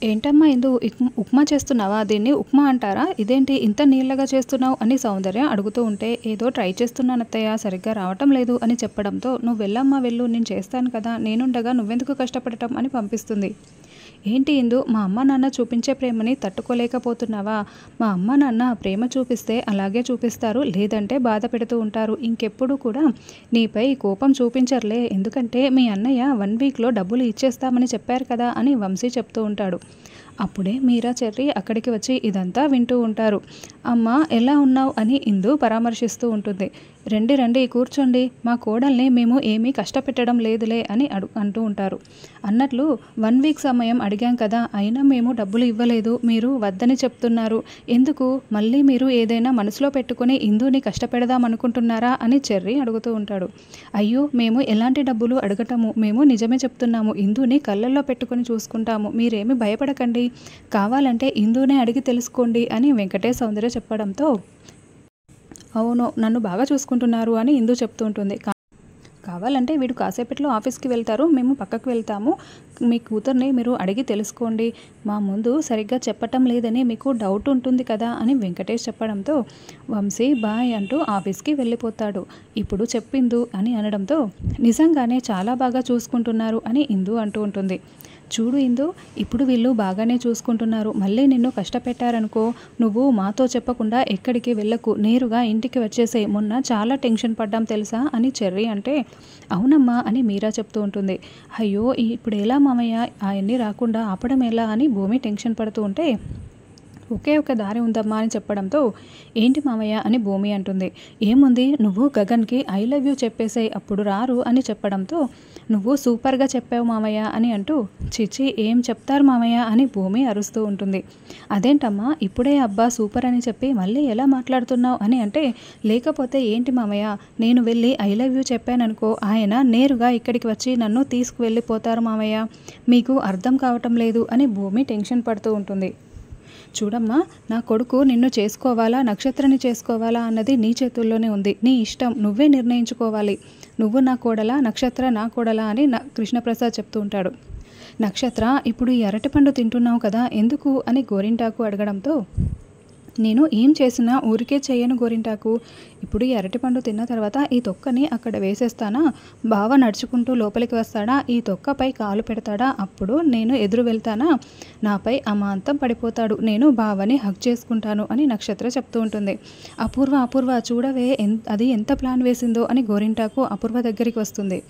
ఏంటమ్మా ఇందు ఉప్మా చేస్తున్నావా? దీన్ని ఉప్మా అంటారా? ఇదేంటి ఇంత నీళ్ళగా చేస్తున్నావు అని సౌందర్య అడుగుతూ ఉంటే, ఏదో ట్రై చేస్తున్నాను అత్తయ్య, సరిగ్గా రావటం లేదు అని చెప్పడంతో, నువ్వు వెళ్ళమ్మా వెళ్ళు, నేను చేస్తాను కదా, నేనుండగా నువ్వెందుకు కష్టపడటం అని పంపిస్తుంది. ఏంటి ఇందు, మా అమ్మ నాన్న చూపించే ప్రేమని తట్టుకోలేకపోతున్నావా? మా అమ్మ నాన్న ప్రేమ చూపిస్తే అలాగే చూపిస్తారు, లేదంటే బాధ పెడుతూ ఉంటారు. ఇంకెప్పుడు కూడా నీపై కోపం చూపించర్లే, ఎందుకంటే మీ అన్నయ్య 1 వీక్లో డబ్బులు ఇచ్చేస్తామని చెప్పారు కదా అని వంశీ చెప్తూ ఉంటాడు. అప్పుడే మీరా చెర్రి అక్కడికి వచ్చి ఇదంతా వింటూ ఉంటారు. అమ్మ ఎలా ఉన్నావు అని ఇందు పరామర్శిస్తూ ఉంటుంది. రండి రండి కూర్చోండి, మా కోడల్ని మేము ఏమీ కష్టపెట్టడం లేదులే అని అంటూ ఉంటారు. అన్నట్లు 1 వీక్ సమయం అడిగాం కదా, అయినా మేము డబ్బులు ఇవ్వలేదు, మీరు వద్దని చెప్తున్నారు, ఎందుకు? మళ్ళీ మీరు ఏదైనా మనసులో పెట్టుకుని ఇందుని కష్టపెడదాం అనుకుంటున్నారా అని చెర్రి అడుగుతూ ఉంటాడు. అయ్యో, మేము ఎలాంటి డబ్బులు అడగటము, మేము నిజమే చెప్తున్నాము, ఇందుని కళ్ళల్లో పెట్టుకుని చూసుకుంటాము, మీరేమి భయపడకండి, కావాలంటే ఇందునే అడిగి తెలుసుకోండి అని వెంకటేష్ సౌందర్య చెప్పడంతో, అవును నన్ను బాగా చూసుకుంటున్నారు అని ఇందు చెప్తూ ఉంటుంది. కావాలంటే వీడు కాసేపట్లో ఆఫీస్కి వెళ్తారు, మేము పక్కకు వెళ్తాము, మీ కూతుర్ని మీరు అడిగి తెలుసుకోండి, మా ముందు సరిగ్గా చెప్పటం లేదని మీకు డౌట్ ఉంటుంది కదా అని వెంకటేష్ చెప్పడంతో, వంశీ బాయ్ అంటూ ఆఫీస్కి వెళ్ళిపోతాడు. ఇప్పుడు చెప్పిందు అని అనడంతో, నిజంగానే చాలా బాగా చూసుకుంటున్నారు అని ఇందు అంటూ ఉంటుంది. చూడు ఇందు, ఇప్పుడు వీళ్ళు బాగానే చూసుకుంటున్నారు, మళ్ళీ నిన్ను కష్టపెట్టారనుకో, నువ్వు మాతో చెప్పకుండా ఎక్కడికి వెళ్ళకు, నేరుగా ఇంటికి వచ్చేసేయ్, మొన్న చాలా టెన్షన్ పడ్డాం తెలుసా అని చెర్రి అంటే, అవునమ్మా అని మీరా చెప్తూ ఉంటుంది. అయ్యో ఇప్పుడు ఎలా మామయ్య, అవన్నీ రాకుండా ఆపడం ఎలా అని భూమి టెన్షన్ పడుతూ ఉంటే, ఒకే ఒక దారి ఉందమ్మా అని చెప్పడంతో, ఏంటి మామయ్య అని భూమి అంటుంది. ఏముంది, నువ్వు గగన్కి ఐ లవ్ యూ చెప్పేసాయి, అప్పుడు రారు అని చెప్పడంతో, నువ్వు సూపర్గా చెప్పావు మామయ్య అని అంటూ, చిచి ఏం చెప్తారు మామయ్య అని భూమి అరుస్తూ ఉంటుంది. అదేంటమ్మా ఇప్పుడే అబ్బా సూపర్ అని చెప్పి మళ్ళీ ఎలా మాట్లాడుతున్నావు అని అంటే, లేకపోతే ఏంటి మామయ్య, నేను వెళ్ళి ఐ లవ్ యూ చెప్పాననుకో, ఆయన నేరుగా ఇక్కడికి వచ్చి నన్ను తీసుకువెళ్ళిపోతారు మామయ్య, మీకు అర్థం కావటం లేదు అని భూమి టెన్షన్ పడుతూ ఉంటుంది. చూడమ్మా, నా కొడుకు నిన్ను చేసుకోవాలా నక్షత్రని చేసుకోవాలా అన్నది నీ చేతుల్లోనే ఉంది, నీ ఇష్టం, నువ్వే నిర్ణయించుకోవాలి, నువ్వు నా కోడలా నక్షత్ర నా కోడలా అని కృష్ణప్రసాద్ చెప్తూ ఉంటాడు. నక్షత్ర, ఇప్పుడు ఈ అరటిపండు తింటున్నావు కదా, ఎందుకు అని గోరింటాకు అడగడంతో, నేను ఏం చేసినా ఊరికే చేయను గోరింటాకు, ఇప్పుడు ఈ అరటిపండు తిన్న తర్వాత ఈ తొక్కని అక్కడ వేసేస్తానా, బావ నడుచుకుంటూ లోపలికి వస్తాడా, ఈ తొక్కపై కాలు పెడతాడా, అప్పుడు నేను ఎదురు వెళ్తానా, నాపై అమాంతం పడిపోతాడు, నేను బావని హగ్ చేసుకుంటాను అని నక్షత్ర చెప్తూ ఉంటుంది. అపూర్వ చూడవే అది ఎంత ప్లాన్ వేసిందో అని గోరింటాకు అపూర్వ దగ్గరికి వస్తుంది.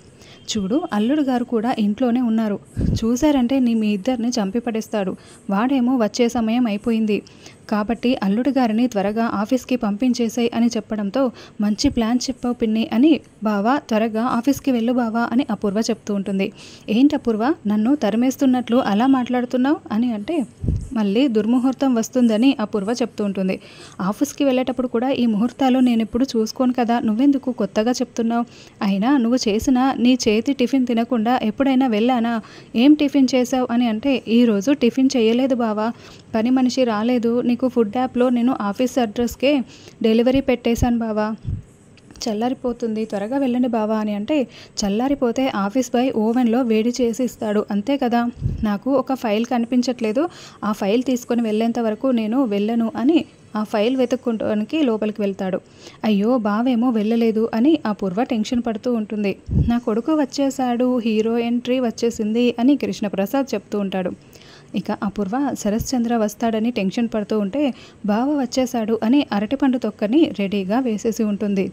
చూడు, అల్లుడు గారు కూడా ఇంట్లోనే ఉన్నారు, చూశారంటే మీ ఇద్దరిని చంపి పడేస్తాడు, వాడేమో వచ్చే సమయం అయిపోయింది, కాబట్టి అల్లుడు గారిని త్వరగా ఆఫీస్కి పంపించేసాయి అని చెప్పడంతో, మంచి ప్లాన్ చెప్పావు పిన్ని అని, బావా త్వరగా ఆఫీస్కి వెళ్ళు బావా అని అపూర్వ చెప్తూ ఉంటుంది. ఏంటి అపూర్వ, నన్ను తరిమేస్తున్నట్లు అలా మాట్లాడుతున్నావు అని అంటే, మళ్ళీ దుర్ముహూర్తం వస్తుందని అపూర్వ చెప్తూ ఉంటుంది. ఆఫీస్కి వెళ్ళేటప్పుడు కూడా ఈ ముహూర్తాలు నేను ఇప్పుడు చూసుకోను కదా, నువ్వెందుకు కొత్తగా చెప్తున్నావు, అయినా నువ్వు చేసిన నీ చేతి టిఫిన్ తినకుండా ఎప్పుడైనా వెళ్ళానా, ఏం టిఫిన్ చేసావు అని అంటే, ఈరోజు టిఫిన్ చేయలేదు బావా, పని మనిషి రాలేదు, నీకు ఫుడ్ యాప్లో నేను ఆఫీస్ అడ్రస్కే డెలివరీ పెట్టేశాను బావా, చల్లారిపోతుంది, త్వరగా వెళ్ళండి బావా అని అంటే, చల్లారిపోతే ఆఫీస్ బాయ్ ఓవెన్లో వేడి చేసి ఇస్తాడు అంతే కదా, నాకు ఒక ఫైల్ కనిపించట్లేదు, ఆ ఫైల్ తీసుకొని వెళ్ళేంత వరకు నేను వెళ్ళను అని ఆ ఫైల్ వెతుక్కుంటానికి లోపలికి వెళ్తాడు. అయ్యో బావేమో వెళ్ళలేదు అని అపూర్వ టెన్షన్ పడుతూ ఉంటుంది. నా కొడుకు వచ్చేసాడు, హీరో ఎంట్రీ వచ్చేసింది అని కృష్ణప్రసాద్ చెప్తూ ఉంటాడు. ఇక అపూర్వ శరశ్చంద్ర వస్తాడని టెన్షన్ పడుతూ ఉంటే, బావ వచ్చేశాడు అని అరటిపండు తొక్కని రెడీగా వేసేసి ఉంటుంది.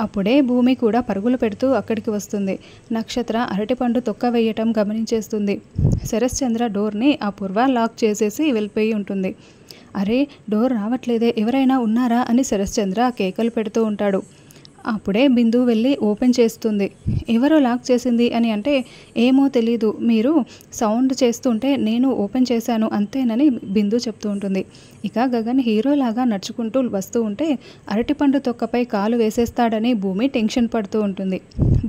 అప్పుడే భూమి కూడా పరుగులు పెడుతూ అక్కడికి వస్తుంది. నక్షత్ర అరటిపండు తొక్క వేయటం గమనించేస్తుంది. శరశ్చంద్ర డోర్ని అపూర్వ లాక్ చేసేసి వెళ్ళిపోయి ఉంటుంది. అరే డోర్ రావట్లేదే, ఎవరైనా ఉన్నారా అని శరశ్చంద్ర కేకలు పెడుతూ ఉంటాడు. అప్పుడే బిందు వెళ్ళి ఓపెన్ చేస్తుంది. ఎవరో లాక్ చేసింది అని అంటే, ఏమో తెలీదు, మీరు సౌండ్ చేస్తుంటే నేను ఓపెన్ చేశాను అంతేనని బిందు చెప్తూ ఉంటుంది. ఇక గగన్ హీరోలాగా నడుచుకుంటూ వస్తూ ఉంటే, అరటిపండు తొక్కపై కాలు వేసేస్తాడని భూమి టెన్షన్ పడుతూ ఉంటుంది.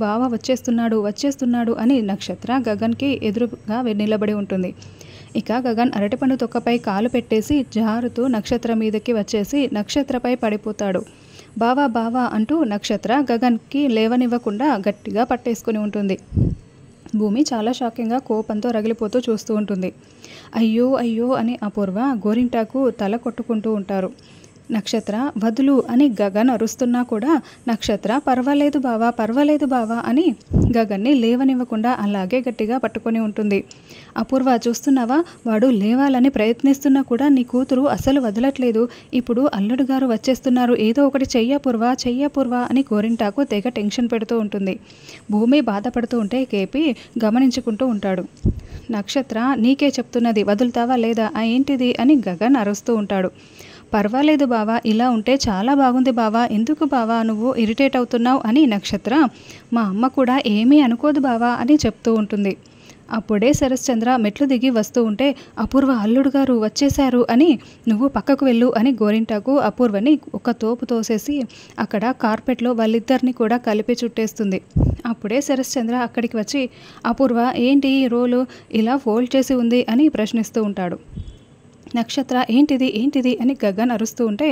బావ వచ్చేస్తున్నాడు అని నక్షత్ర గగన్కి ఎదురుగా నిలబడి ఉంటుంది. ఇక గగన్ అరటిపండు తొక్కపై కాలు పెట్టేసి జారుతూ నక్షత్ర మీదకి వచ్చేసి నక్షత్రపై పడిపోతాడు. బావా అంటూ నక్షత్ర గగన్కి లేవనివ్వకుండా గట్టిగా పట్టేసుకుని ఉంటుంది. భూమి చాలా షాకింగ్గా కోపంతో రగిలిపోతూ చూస్తూ ఉంటుంది. అయ్యో అయ్యో అని అపూర్వ గోరింటాకు తల కొట్టుకుంటూ ఉంటారు. నక్షత్ర వదులు అని గగన్ అరుస్తున్నా కూడా నక్షత్ర పర్వాలేదు బావా పర్వాలేదు బావా అని గగన్ని లేవనివ్వకుండా అలాగే గట్టిగా పట్టుకొని ఉంటుంది. అపూర్వ చూస్తున్నావా, వాడు లేవాలని ప్రయత్నిస్తున్నా కూడా నీ కూతురు అసలు వదలట్లేదు. ఇప్పుడు అల్లుడు గారు వచ్చేస్తున్నారు, ఏదో ఒకటి చెయ్యపూర్వ అని గోరింటాకు తెగ టెన్షన్ పెడుతూ ఉంటుంది. భూమి బాధపడుతూ ఉంటే కేపీ గమనించుకుంటూ ఉంటాడు. నక్షత్ర నీకే చెప్తున్నది, వదులుతావా లేదా ఏంటిది అని గగన్ అరుస్తూ ఉంటాడు. పర్వాలేదు బావా, ఇలా ఉంటే చాలా బాగుంది బావా, ఎందుకు బావా నువ్వు ఇరిటేట్ అవుతున్నావు అని నక్షత్ర మా అమ్మ కూడా ఏమీ అనుకోదు బావా అని చెప్తూ ఉంటుంది. అప్పుడే శరశ్చంద్ర మెట్లు దిగి వస్తూ ఉంటే అపూర్వ అల్లుడు గారు వచ్చేశారు అని నువ్వు పక్కకు వెళ్ళు అని గోరింటాకు అపూర్వని ఒక తోపు తోసేసి అక్కడ కార్పెట్లో వాళ్ళిద్దరిని కూడా కలిపి చుట్టేస్తుంది. అప్పుడే శరశ్చంద్ర అక్కడికి వచ్చి అపూర్వ ఏంటి ఈ రోలు ఇలా ఫోల్డ్ చేసి ఉంది అని ప్రశ్నిస్తూ ఉంటాడు. నక్షత్ర ఏంటిది అని గగన్ అరుస్తూ ఉంటే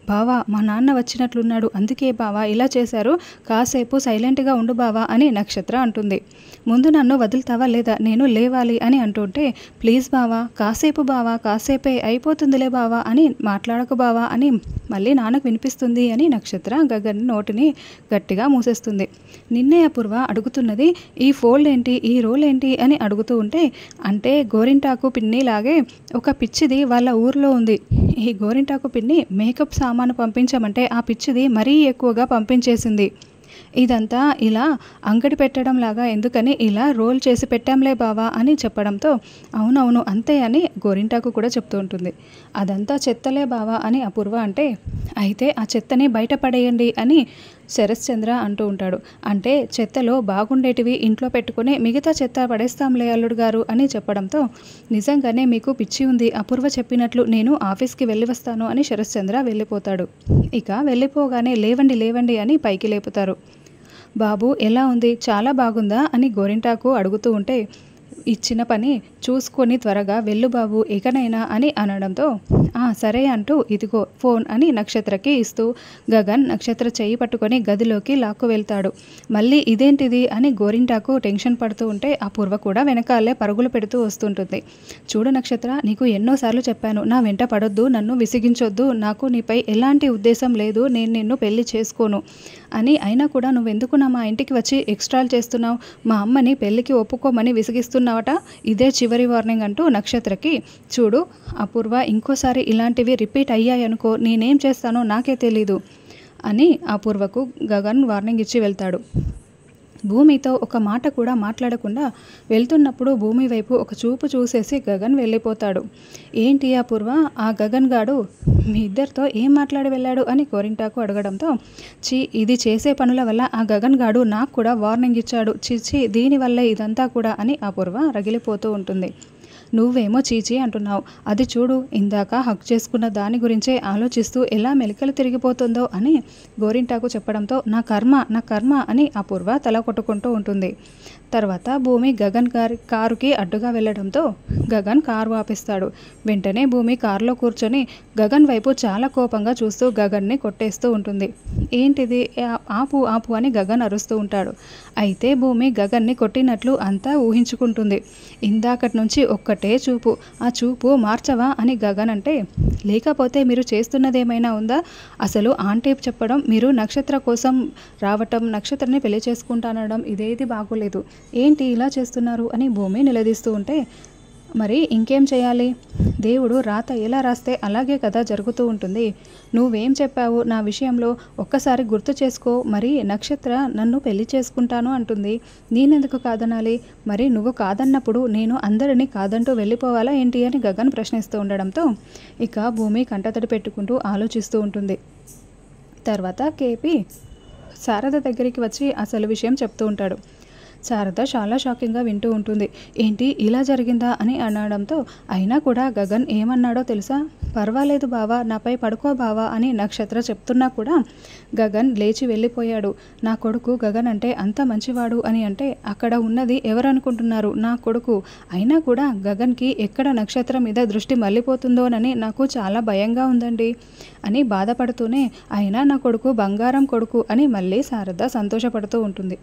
బావా మా నాన్న వచ్చినట్లున్నాడు, అందుకే బావా ఇలా చేశారు, కాసేపు సైలెంట్గా ఉండు బావా అని నక్షత్ర అంటుంది. ముందు నన్ను వదులుతావా లేదా, నేను లేవాలి అని అంటుంటే ప్లీజ్ బావా కాసేపే అయిపోతుందిలే బావా అని మాట్లాడకు బావా అని మళ్ళీ నాన్నకు వినిపిస్తుంది అని నక్షత్ర గగన్ నోటిని గట్టిగా మూసేస్తుంది. నిన్నే అపూర్వ అడుగుతున్నది, ఈ ఫోల్డ్ ఏంటి, ఈ రోల్ ఏంటి అని అడుగుతూ ఉంటే అంటే గోరింటాకు పిన్నిలాగే ఒక పిచ్చిది వాళ్ళ ఊర్లో ఉంది. ఈ గోరింటాకు పిన్ని మేకప్ సామాను పంపించమంటే ఆ పిచ్చిది మరీ ఎక్కువగా పంపించేసింది. ఇదంతా ఇలా అంగడి పెట్టడం లాగా ఎందుకని ఇలా రోల్ చేసి పెట్టాంలే బావా అని చెప్పడంతో అవునవును అంతే అని గోరింటాకు కూడా చెప్తూ ఉంటుంది. అదంతా చెత్తలే బావా అని అపూర్వ అంటే అయితే ఆ చెత్తని బయటపడేయండి అని శరశ్చంద్ర అంటూ ఉంటాడు. అంటే చెత్తలో బాగుండేటివి ఇంట్లో పెట్టుకుని మిగతా చెత్త పడేస్తాంలే అల్లుడు గారు అని చెప్పడంతో నిజంగానే మీకు పిచ్చి ఉంది, అపూర్వ చెప్పినట్లు నేను ఆఫీస్కి వెళ్ళి వస్తాను అని శరశ్చంద్ర వెళ్ళిపోతాడు. ఇక వెళ్ళిపోగానే లేవండి అని పైకి లేపుతారు. బాబు ఎలా ఉంది, చాలా బాగుందా అని గోరింటాకు అడుగుతూ ఉంటే ఇచ్చిన పని చూసుకొని త్వరగా వెళ్ళు బాబు ఇకనైనా అని అనడంతో సరే అంటూ ఇదిగో ఫోన్ అని నక్షత్రకి ఇస్తూ గగన్ నక్షత్ర చెయ్యి పట్టుకొని గదిలోకి లాక్కు వెళ్తాడు. మళ్ళీ ఇదేంటిది అని గోరింటాకు టెన్షన్ పడుతూ ఉంటే అపూర్వ కూడా వెనకాలే పరుగులు పెడుతూ వస్తుంటుంది. చూడు నక్షత్ర, నీకు ఎన్నోసార్లు చెప్పాను, నా వెంట పడొద్దు, నన్ను విసిగించొద్దు, నాకు నీపై ఎలాంటి ఉద్దేశం లేదు, నేను నిన్ను పెళ్లి చేసుకోను అని. అయినా కూడా నువ్వెందుకు మా ఇంటికి వచ్చి ఎక్స్ట్రాలు చేస్తున్నావు, మా అమ్మని పెళ్లికి ఒప్పుకోమని విసిగిస్తున్నావట, ఇదే చివరి వార్నింగ్ అంటూ నక్షత్రకి చూడు అపూర్వ, ఇంకోసారి ఇలాంటివి రిపీట్ అయ్యాయనుకో నేనేం చేస్తానో నాకే తెలీదు అని అపూర్వకు గగన్ వార్నింగ్ ఇచ్చి వెళ్తాడు. భూమితో ఒక మాట కూడా మాట్లాడకుండా వెళ్తున్నప్పుడు భూమి వైపు ఒక చూపు చూసేసి గగన్ వెళ్ళిపోతాడు. ఏంటి అపూర్వ, ఆ గగన్ గాడు మీ ఇద్దరితో ఏం మాట్లాడి వెళ్ళాడు అని గోరింటాకు అడగడంతో ఇది చేసే పనుల వల్ల ఆ గగన్ గాడు నాకు కూడా వార్నింగ్ ఇచ్చాడు, దీనివల్లే ఇదంతా కూడా అని అపూర్వ రగిలిపోతూ ఉంటుంది. నువ్వేమో చీచీ అంటున్నావు, అది చూడు ఇందాక హక్ చేసుకున్న దాని గురించే ఆలోచిస్తూ ఎలా మెలికలు తిరిగిపోతుందో అని గోరింటాకు చెప్పడంతో నా కర్మ అని అపూర్వ తల కొట్టుకుంటూ ఉంటుంది. తర్వాత భూమి గగన్ కారుకి అడ్డుగా వెళ్ళడంతో గగన్ కారు ఆపిస్తాడు. వెంటనే భూమి కారులో కూర్చొని గగన్ వైపు చాలా కోపంగా చూస్తూ గగన్ని కొట్టేస్తూ ఉంటుంది. ఏంటిది, ఆపు అని గగన్ అరుస్తూ ఉంటాడు. అయితే భూమి గగన్ని కొట్టినట్లు అంతా ఊహించుకుంటుంది. ఇందాకటి నుంచి ఒక్కటే చూపు, ఆ చూపు మార్చవా అని గగన్ అంటే లేకపోతే మీరు చేస్తున్నదేమైనా ఉందా, అసలు ఆంటీ చెప్పడం, మీరు నక్షత్ర కోసం రావటం, నక్షత్రని పెళ్లి చేసుకుంటానడం ఇదేది బాగోలేదు, ఏంటి ఇలా చేస్తున్నారు అని భూమి నిలదీస్తూ ఉంటే మరి ఇంకేం చేయాలి, దేవుడు రాత ఎలా రాస్తే అలాగే కదా జరుగుతూ ఉంటుంది. నువ్వేం చెప్పావు నా విషయంలో ఒక్కసారి గుర్తు చేసుకో, మరి నక్షత్ర నన్ను పెళ్లి చేసుకుంటాను అంటుంది, నేనెందుకు కాదనాలి, మరి నువ్వు కాదన్నప్పుడు నేను అందరినీ కాదంటూ వెళ్ళిపోవాలా ఏంటి అని గగన్ ప్రశ్నిస్తూ ఉండడంతో ఇక భూమి కంటతడి పెట్టుకుంటూ ఆలోచిస్తూ ఉంటుంది. తర్వాత కేపీ శారద దగ్గరికి వచ్చి అసలు విషయం చెప్తూ ఉంటాడు. శారద చాలా షాకింగ్గా వింటూ ఉంటుంది. ఏంటి ఇలా జరిగిందా అని అనడంతో అయినా కూడా గగన్ ఏమన్నాడో తెలుసా, పర్వాలేదు బావా, నాపై పడుకో బావా అని నక్షత్ర చెప్తున్నా కూడా గగన్ లేచి వెళ్ళిపోయాడు. నా కొడుకు గగన్ అంటే అంత మంచివాడు అని అంటే అక్కడ ఉన్నది ఎవరనుకుంటున్నారు, నా కొడుకు. అయినా కూడా గగన్కి ఎక్కడ నక్షత్రం మీద దృష్టి మళ్ళీపోతుందోనని నాకు చాలా భయంగా ఉందండి అని బాధపడుతూనే అయినా నా కొడుకు బంగారం కొడుకు అని మళ్ళీ శారద సంతోషపడుతూ ఉంటుంది.